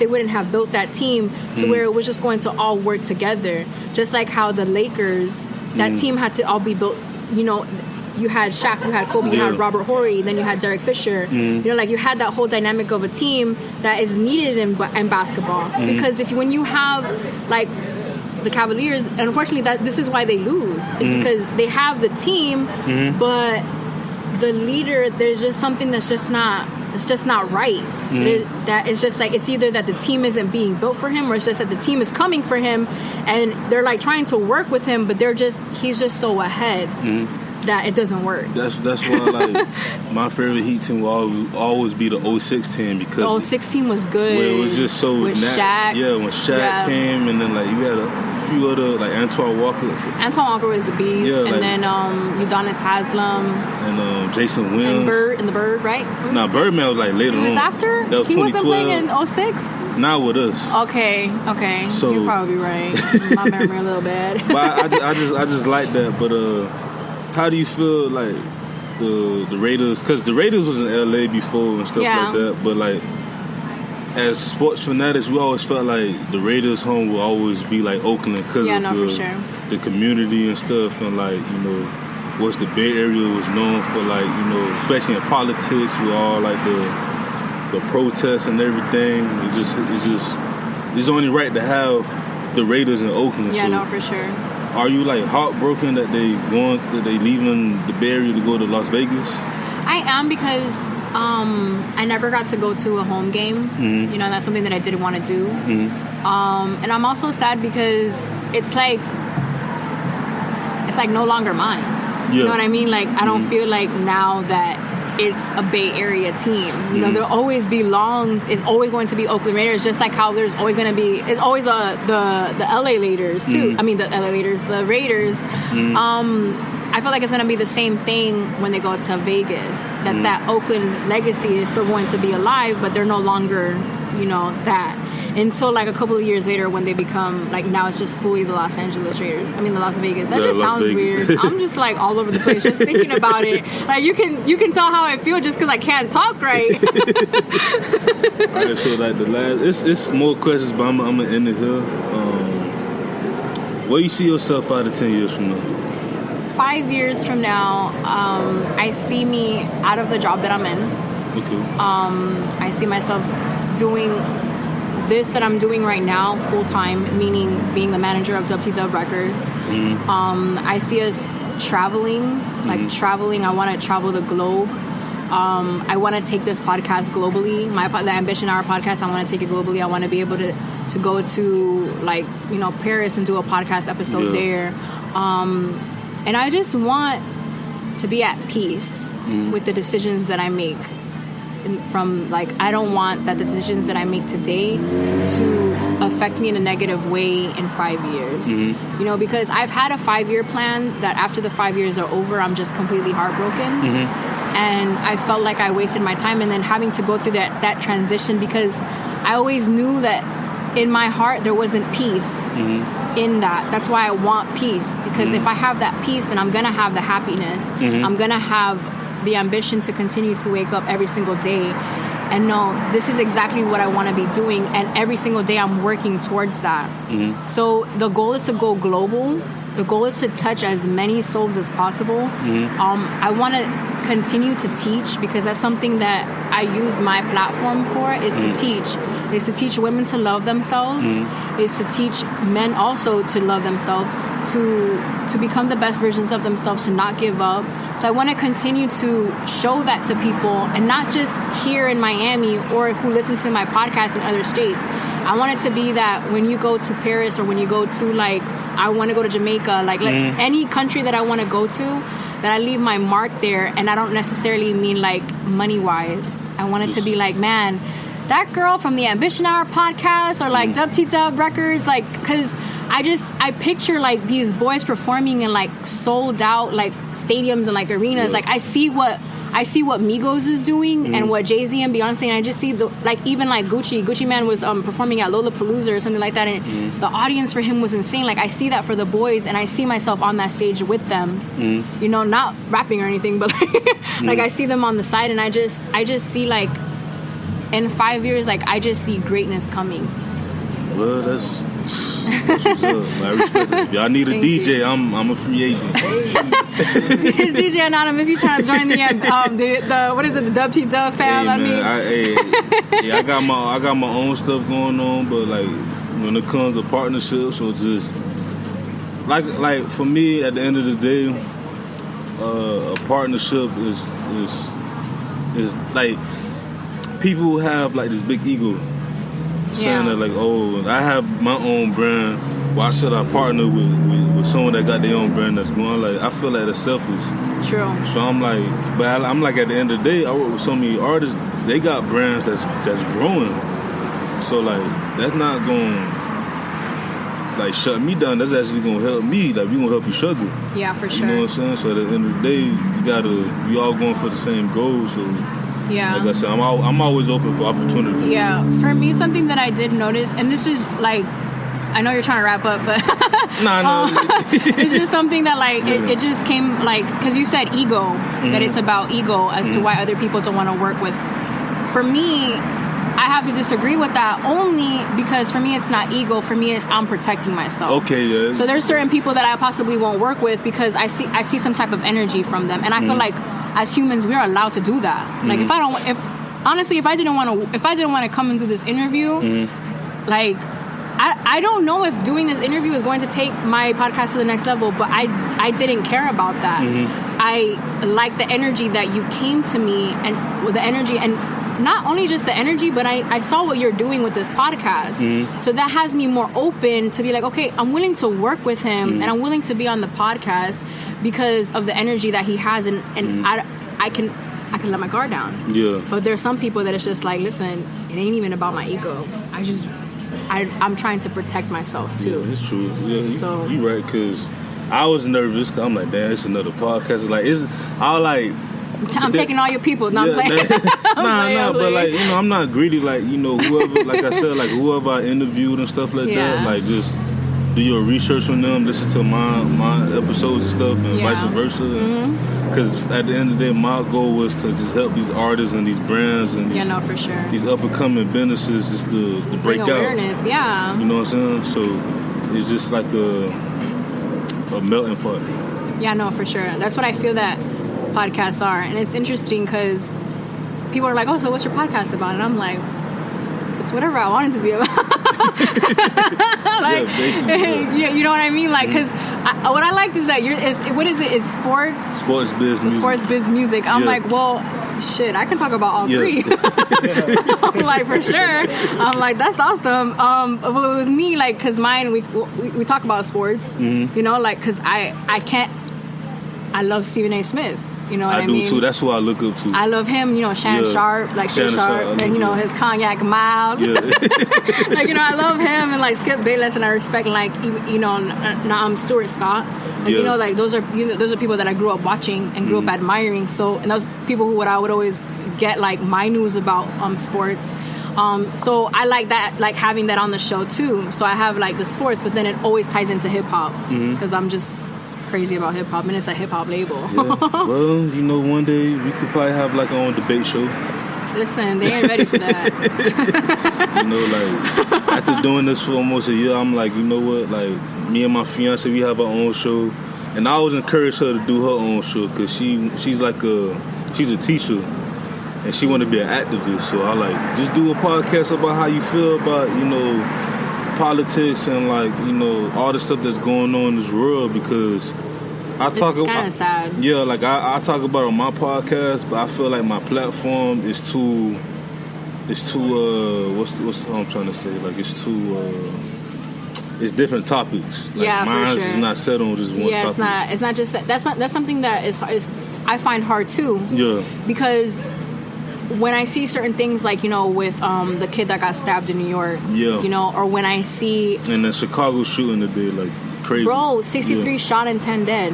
they wouldn't have built that team to where it was just going to all work together. Just like how the Lakers, that team had to all be built, you know, you had Shaq, you had Kobe, you had Robert Horry, then you had Derek Fisher. You know, like you had that whole dynamic of a team that is needed in basketball. Because when you have like the Cavaliers, and unfortunately this is why they lose, is because they have the team, but the leader, there's just something that's just not, it's just not right. That it's just like, it's either that the team isn't being built for him, or it's just that the team is coming for him and they're like trying to work with him, but he's just so ahead that it doesn't work. That's why like my favorite Heat team will always be the 06 team, because the 06 team was good. Well, it was just so with Shaq. Yeah, when Shaq came, and then like you had a few other, like Antoine Walker. Antoine Walker was the beast, and like, then Udonis Haslem and Jason Williams and the Bird, right? Nah, Birdman was like later on. He was after? That was he 2012. Wasn't playing in 06? Not with us. Okay. So, you're probably right. My memory a little bad. But I just like that. But how do you feel like the Raiders? Because the Raiders was in LA before and stuff like that. But like, as sports fanatics, we always felt like the Raiders' home will always be like Oakland, because of the community and stuff, and like, you know, what's the Bay Area was known for, like, you know, especially in politics, with all like the protests and everything. It's only right to have the Raiders in Oakland. Yeah, no, for sure. Are you like heartbroken that they leaving the Bay Area to go to Las Vegas? I am, because I never got to go to a home game. You know, that's something that I didn't want to do. And I'm also sad because it's like no longer mine. You know what I mean? Like, I don't feel like now that it's a Bay Area team. You know, there'll always belong. It's always going to be Oakland Raiders, just like how there's always going to be. It's always the LA Raiders too. I mean, the LA Raiders, the Raiders. I feel like it's going to be the same thing when they go to Vegas. That Oakland legacy is still going to be alive, but they're no longer, you know, that. Until like a couple of years later, when they become like, now it's just fully the Los Angeles Raiders. I mean, the Las Vegas. That just sounds weird. I'm just like all over the place just thinking about it. Like you can tell how I feel just because I can't talk right. All right, so like the last, it's more questions, but I'm gonna end it here. Where you see yourself 5 to 10 years from now? 5 years from now, I see me out of the job that I'm in. Okay. I see myself doing this that I'm doing right now full time, meaning being the manager of WT Records. I see us traveling. I want to travel the globe. I want to take this podcast globally. The Ambition Hour podcast, I want to take it globally. I want to be able to go to, like, you know, Paris and do a podcast episode there. And I just want to be at peace with the decisions that I make. From, like, I don't want that the decisions that I make today to affect me in a negative way in 5 years. You know, because I've had a 5-year plan that after the 5 years are over, I'm just completely heartbroken. And I felt like I wasted my time, and then having to go through that transition, because I always knew that in my heart there wasn't peace in that. That's why I want peace, because if I have that peace, then I'm going to have the happiness. I'm going to have the ambition to continue to wake up every single day and know this is exactly what I want to be doing, and every single day I'm working towards that. So the goal is to go global. The goal is to touch as many souls as possible. I want to continue to teach, because that's something that I use my platform for, is to teach. Is to teach women to love themselves. Is to teach men also to love themselves, to become the best versions of themselves, to not give up. So I want to continue to show that to people, and not just here in Miami or who listen to my podcast in other states. I want it to be that when you go to Paris, or when you go to, like, I want to go to Jamaica, like any country that I want to go to, that I leave my mark there. And I don't necessarily mean like money-wise. I want it to be like, man, that girl from the Ambition Hour podcast, or like WT Records, like, because I picture like these boys performing in like sold out like stadiums and like arenas. Like I see what Migos is doing and what Jay-Z and Beyonce, and I just see even like Gucci Mane was performing at Lollapalooza or something like that, and the audience for him was insane. Like I see that for the boys, and I see myself on that stage with them. You know, not rapping or anything, but like I see them on the side, and I just see like in 5 years, like, I just see greatness coming. Well, that's what's up. I respect it. If y'all need a DJ, I'm a free agent. DJ Anonymous, you trying to join the what is it, the WT Dub fam? I got my own stuff going on, but like when it comes to partnerships or just like for me, at the end of the day, a partnership is like people have like this big ego. Saying that like, oh, I have my own brand. Why should I partner with someone that got their own brand that's going? Like, I feel like that's selfish. True. So I'm like, but I'm like, at the end of the day, I work with so many artists. They got brands that's growing. So like, that's not going like shut me down. That's actually gonna help me. Like, we gonna help each other. Yeah, for sure. You know what I'm saying? So at the end of the day, we all going for the same goal. So. Yeah. Like I said, I'm always open for opportunity. Yeah. For me, something that I did notice, and this is like, I know you're trying to wrap up, but no. It's just something that like it just came like, because you said ego, that it's about ego as to why other people don't want to work with. For me, I have to disagree with that only because for me it's not ego. For me it's I'm protecting myself. Okay, yeah. So there's certain people that I possibly won't work with because I see some type of energy from them, and I feel like as humans we are allowed to do that. Like if I didn't want to come and do this interview, like I don't know if doing this interview is going to take my podcast to the next level, but I didn't care about that. I like the energy that you came to me and with the energy, and not only just the energy, but I saw what you're doing with this podcast. So that has me more open to be like, okay, I'm willing to work with him and I'm willing to be on the podcast because of the energy that he has, and I can let my guard down. Yeah. But there's some people that it's just like, listen, it ain't even about my ego. I'm trying to protect myself too. Yeah, it's true. Yeah, you right, because I was nervous because I'm like, damn, it's another podcast. Like, I'm taking all your people. No, I'm playing. But like, I'm not greedy. Like, whoever, like I said, like whoever I interviewed and stuff like that, like just do your research on them, listen to my episodes and stuff, and vice versa. Because at the end of the day, my goal was to just help these artists and these brands and for sure. These up and coming businesses just to break out. Awareness, yeah. You know what I'm saying? So it's just like a melting pot. Yeah, no, for sure. That's what I feel that podcasts are. And it's interesting because people are like, oh, so what's your podcast about? And I'm like, it's whatever I want it to be about. Like, you know what I mean? Like, because what I liked is that it's sports biz music. I'm like, well, shit, I can talk about all three. I'm like, for sure. I'm like, that's awesome. But with me, like, because mine, we talk about sports, like, because I love Stephen A. Smith. You know what I mean? I do too. That's who I look up to. I love him. Shannon Sharp, like Shannon Sharp, and his cognac miles. Yeah. Like I love him, and like Skip Bayless, and I respect like Stuart Scott. And like those are people that I grew up watching and grew up admiring. So, and those people who I would always get like my news about sports. So I like that, like having that on the show too. So I have like the sports, but then it always ties into hip hop because I'm just crazy about hip hop, and it's a hip hop label. Well, one day we could probably have like our own debate show. Listen, they ain't ready for that. Like after doing this for almost a year, I'm like, you know what? Like me and my fiance, we have our own show, and I always encourage her to do her own show because she's a teacher, and she want to be an activist. So I like just do a podcast about how you feel about politics and like all the stuff that's going on in this world, because it's kind of sad. Yeah, like I talk about it on my podcast, but I feel like my platform is too what's I'm trying to say, like it's different topics. Like mine for sure. Is not set on just one topic. Yeah, it's not just that. That's something that is I find hard too. Yeah, because when I see certain things like, with the kid that got stabbed in New York, or when I see... And the Chicago shooting today, like, crazy. Bro, 63 shot and 10 dead.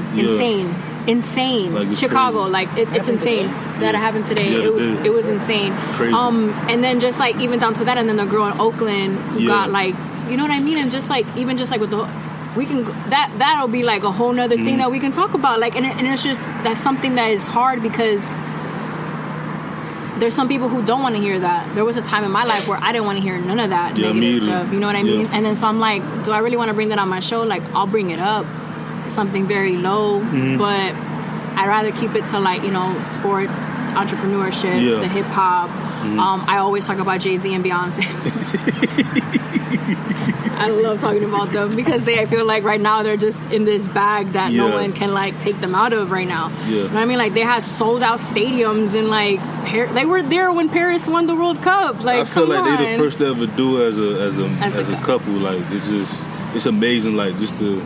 Insane. Like, Chicago, crazy. Like, it's insane that it happened today. It was insane. Crazy. And then just, like, even down to that, and then the girl in Oakland who got, like, you know what I mean? And just, like, even just, like, with the... We can... That'll be, like, a whole nother thing that we can talk about. Like, and it's just... That's something that is hard because... there's some people who don't want to hear that. There was a time in my life where I didn't want to hear none of that negative stuff. You know what I mean? And then so I'm like, do I really want to bring that on my show? Like, I'll bring it up. It's something very low, but I'd rather keep it to like, you know, sports, entrepreneurship, the hip hop. I always talk about Jay-Z and Beyonce. I love talking about them because I feel like right now they're just in this bag that no one can like take them out of right now. You know what I mean? Like they had sold out stadiums and like they were there when Paris won the World Cup. Like I feel like they're the first to ever do it as a couple. Like it's amazing. Like just to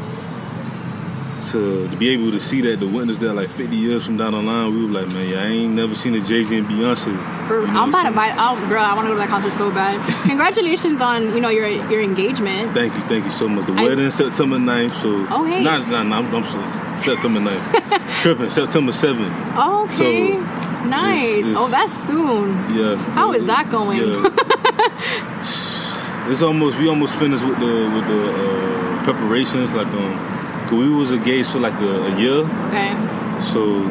be able to see that, to witness that, like 50 years from down the line, we were like, man, I ain't never seen a Jay-Z and Beyonce. I'm about to buy. Bro, I want to go to that concert so bad. Congratulations on your engagement. Thank you so much. The wedding September 9th. So hey. I'm September 9th. Tripping September 7th. Oh, okay. So nice. That's soon. Yeah. How is that going? Yeah. We almost finished with the preparations. Like we was engaged for like a year. Okay. So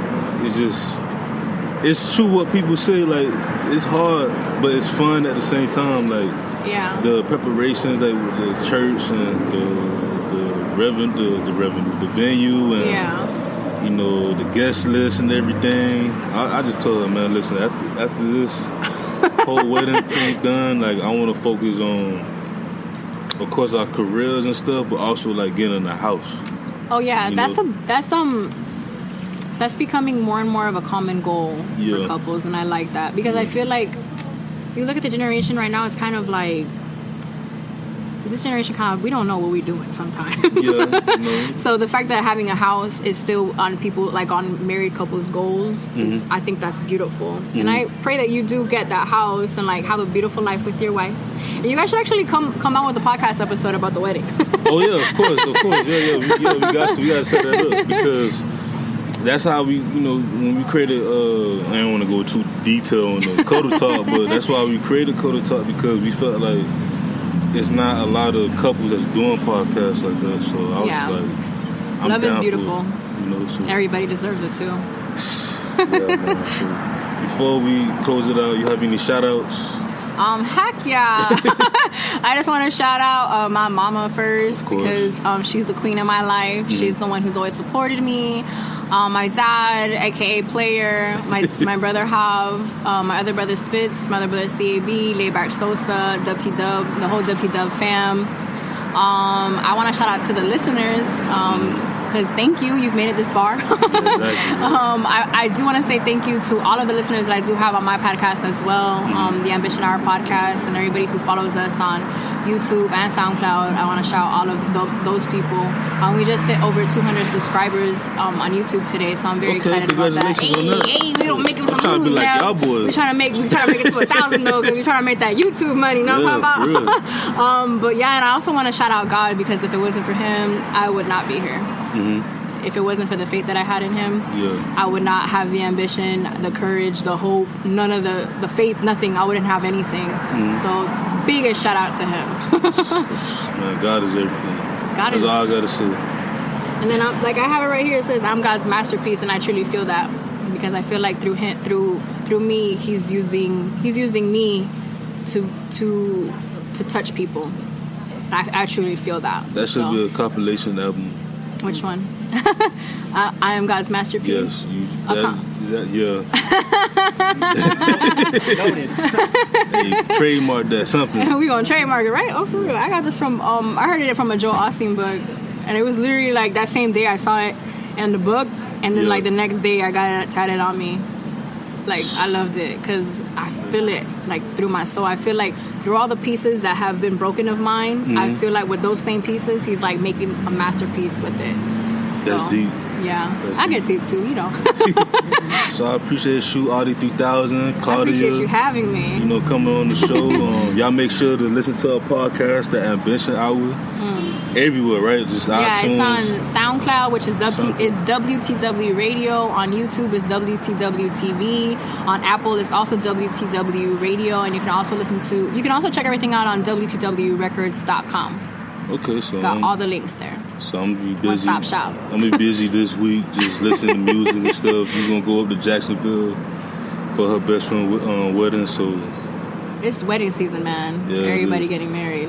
it's true what people say, like it's hard but it's fun at the same time. Like the preparations, like with the church and the venue and you know, the guest list and everything. I just told her, man, listen, after this whole wedding thing done, like I want to focus on, of course, our careers and stuff, but also like getting in the house. Oh yeah, that's becoming more and more of a common goal for couples, and I like that because I feel like if you look at the generation right now, it's kind of like this generation we don't know what we're doing sometimes. So the fact that having a house is still on people, like on married couples' goals, I think that's beautiful. And I pray that you do get that house and like have a beautiful life with your wife. And you guys should actually come out with a podcast episode about the wedding. Oh yeah, of course. We got to set that up because that's how we, you know, when we created, I don't want to go too detailed on the Coda Talk, but that's why we created Coda Talk, because we felt like it's not a lot of couples that's doing podcasts like that. So I was like, I'm love down is beautiful. For, you know, so. Everybody deserves it too. Man, so before we close it out, you have any shout outs? Heck yeah. I just want to shout out my mama first because she's the queen of my life. She's the one who's always supported me. My dad, a.k.a. Player, my brother Hav, my other brother Spitz, my other brother C.A.B., Layback Sosa, Dub-T Dub, the whole Dub-T Dub fam. I want to shout out to the listeners because thank you. You've made it this far. I do want to say thank you to all of the listeners that I do have on my podcast as well, the Ambition Hour podcast, and everybody who follows us on YouTube and SoundCloud. I want to shout all of those people. We just hit over 200 subscribers on YouTube today, so I'm very excited about that. Hey, we don't make them some moves now. We're trying to make it to 1,000 though, because we're trying to make that YouTube money. You know what I'm talking about? But yeah, and I also want to shout out God, because if it wasn't for Him, I would not be here. If it wasn't for the faith that I had in Him, I would not have the ambition, the courage, the hope, none of the faith, nothing. I wouldn't have anything. So biggest shout out to Him. Man, God is everything. That's all I gotta say. And then I have it right here. It says I'm God's masterpiece, and I truly feel that, because I feel like through him, through me, He's using me to touch people. I truly feel that. That should be a compilation album. Which one? I am God's masterpiece. Yes, Hey, trademark that, something. We gonna trademark it, right? Oh, for real. I got this from I heard it from a Joel Osteen book, and it was literally like that same day I saw it in the book, and then like the next day I got it tatted on me. Like, I loved it because I feel it like through my soul. I feel like through all the pieces that have been broken of mine, I feel like with those same pieces, He's like making a masterpiece with it. That's deep. Yeah, I get deep too, you know. So I appreciate you, Audi 3000, Claudia. I appreciate you having me. You know, coming on the show. Y'all make sure to listen to our podcast, The Ambition Hour. Everywhere, right? Just iTunes. It's on SoundCloud, which is WTW Radio. On YouTube, it's WTW TV. On Apple, it's also WTW Radio, and you can also check everything out on WTWRecords.com. Okay, so got all the links there. So I'm gonna be busy. One-stop shop. I'm gonna be busy this week, just listening to music and stuff. We're gonna go up to Jacksonville for for her best friend wedding, so it's wedding season, man. Yeah, everybody getting married.